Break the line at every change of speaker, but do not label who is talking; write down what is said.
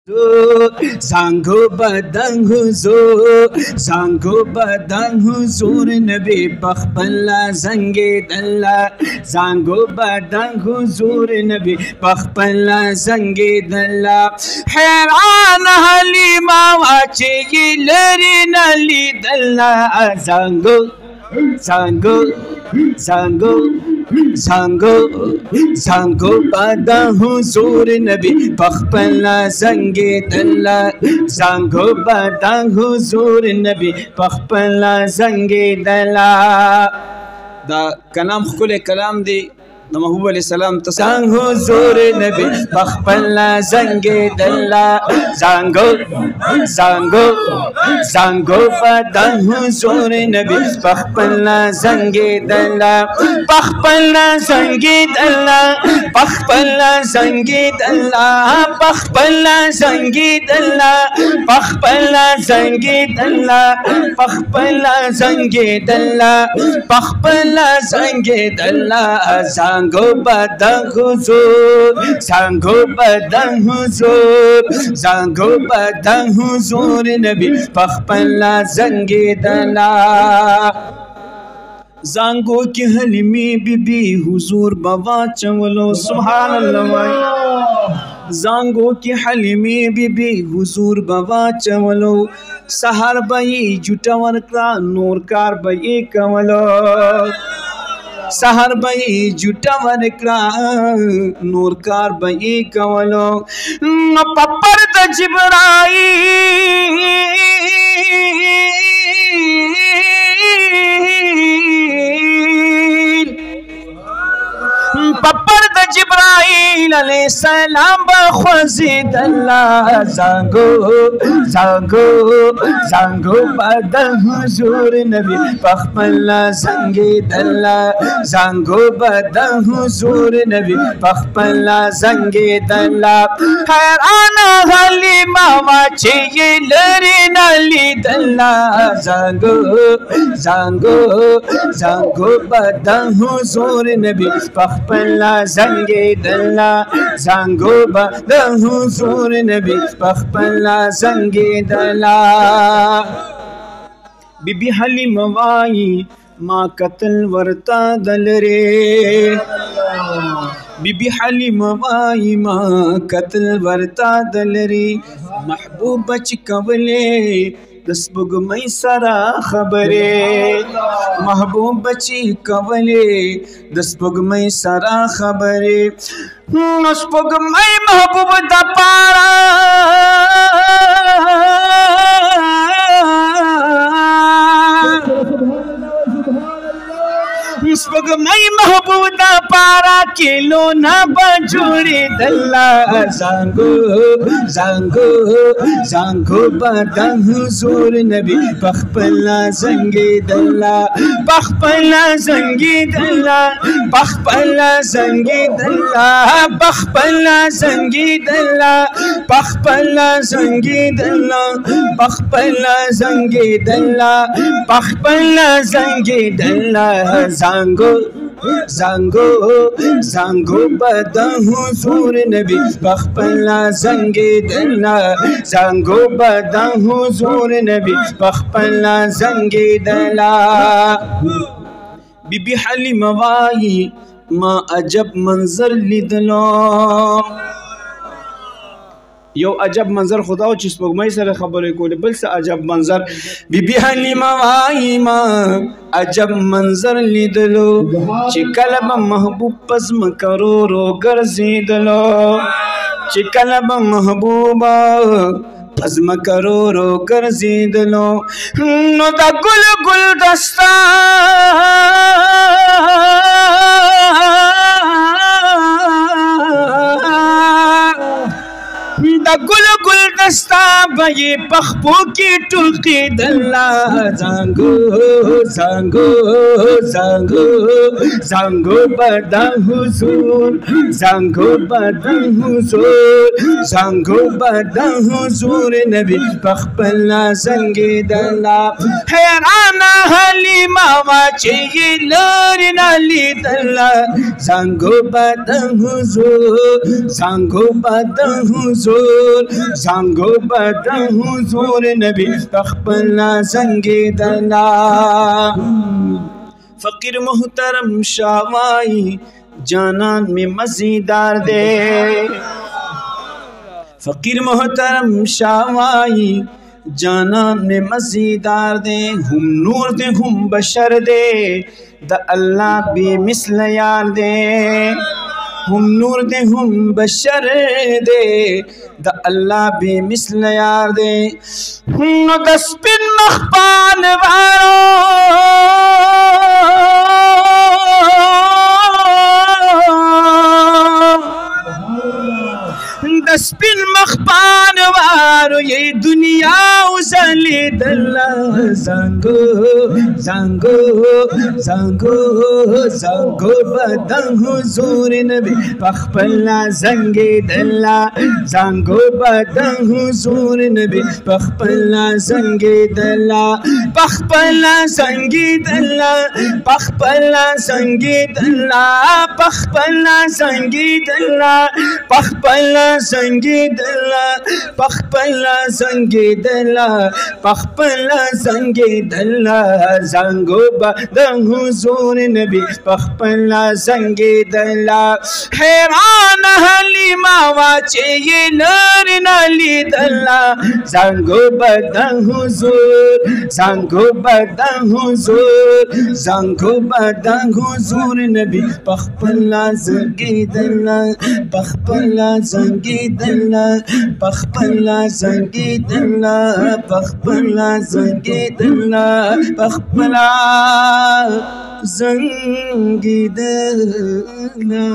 زانگو بدن حضور زانگو بدن حضور نبی بخبلا زنگی دلا زانگو بدن حضور نبی بخبلا زنگی دلا حیران حلیما واچی لری نلی دلا زانگو زانگو زانگو زانگو زانگو بادا حضور نبی پخپلا زنگی دلا زانگو بادا حضور نبی پخپلا زنگی دلا دا کلام خل کلام دی دا محبوب علیہ السلام تسان حضور نبی پخپلا زنگی دلا زانگو زانگو زانگو بادا حضور نبی پخپلا زنگی دلا پخپلا زنگی دلا پخپلا زنگی دلا پخپلا زنگی دلا پخپلا زنگی دلا پخپلا زنگی دلا پخپلا زنگی دلا زانگو بدن حضور زانگو بدن حضور زانگو بدن حضور نبی پخپلا زنگی دلا زانگو کی حلیمی بی بی حضور بابا چولو سبحان اللہ زانگو کی حلیمی بی بی حضور بابا چولو سحر بئی جھوٹا ورکا نور کار بئی کولو سحر بئی جھوٹا ورکا نور کار بئی کولو پپر دا جبرائی پپر دا جبرائیل علیہ السلام بخوزید اللہ زانگو زانگو زانگو بدن حضور نبی پخپلا زنگید اللہ زانگو بدن حضور نبی پخپلا زنگید اللہ حیران حلیما واچی لری نلید اللہ زانگو زانگو زانگو بدن حضور نبی پخپلا زنگی دلا زانگو بدن حضور نبی پخپلا زنگی دلا بی بی حلیم وائی ما قتل ورتا دلرے بی بی حلیم وائی ما قتل ورتا دلرے محبوب بچ کولے دسبگ مئی سرا خبرے محبوب بچی کولے دسبگ مئی سرا خبرے دسبگ مئی محبوب دا پارا دسبگ مئی محبوب دا پارا کلو نا بجوڑی دلا زانگو زانگو زانگو بدن حضور نبی پخپلا زنگی دلا پخپلا زنگی دلا پخپلا زنگی دلا پخپلا زنگی دلا پخپلا زنگی دلا پخپلا زنگی دلا پخپلا زنگی دلا زانگو زانگو زانگو بدن حضور نبی پخپلا زنگی دلا زانگو بدن حضور نبی پخپلا زنگی دلا بی بی حلیم وائی ما عجب منظر لیدلو یو عجب منظر خداو چې سپوږمۍ سره خبرې کولې بل څه عجب منظر بی بی حلیمه وايي ما عجب منظر لیدلو چې کله به محبوب پس مکرورو ګرځېدلو چې کله به محبوبه پس مکرورو ګرځېدلو نو دا ګل ګل دستا دا گل گل دستا بھئی پخپو کی ٹوکی دلا زانگو زانگو زانگو زانگو بدن حضور زانگو بدن حضور زانگو بدن حضور نبی پخپلا زنگی دلا حیران حلیمہ واچی لری نلی دلا زانگو بدن حضور زانگو بدن حضور زانگو بدن حضور نبی پخپلا زنگی دلا फकीर मोहतरम शावाई जानन में मज़ीदार दे फकीर मोहतरम शावाई जानन में मज़ीदार दे हम नूर दे हम बशर दे द अल्लाह बेमिसल यार दे हम नूर दे हम बशर दे द अल्लाह बेमिसल यार दे दस्पिन मखपान वारो दस्पिन मखपान वारो ये दुनिया उजली दल्ला ज़ांगो ज़ांगो ज़ांगो ज़ांगो बदन हुजूर नबी पखपला ज़ंगे दल्ला ज़ांगो बदन हुजूर नबी पखपला ज़ंगे दल्ला पखपला ज़ंगे दल्ला पखपला ज़ंगे दल्ला पखपला ज़ंगे दल्ला पखपला ज़ंगे दल्ला पखपला ज़ंगे दल्ला पखपला ज़ंगे दल्ला ज़ांगो बदन हुजूर नबी पखपला ज़ंगे दल्ला हैरान हलीमा वाचे ये नर नाली दल्ला ज़ांगो बदन हुजूर ज़ांगो बदन हुजूर ज़ांगो बदन हुजूर नबी पखपला ज़ंगे दल्ला पखपला ज़ंगे दल्ला पखपला ज़ंगे दल्ला पखपला ज़ंगे दल्ला पखपला ज़ंगे दल्ला।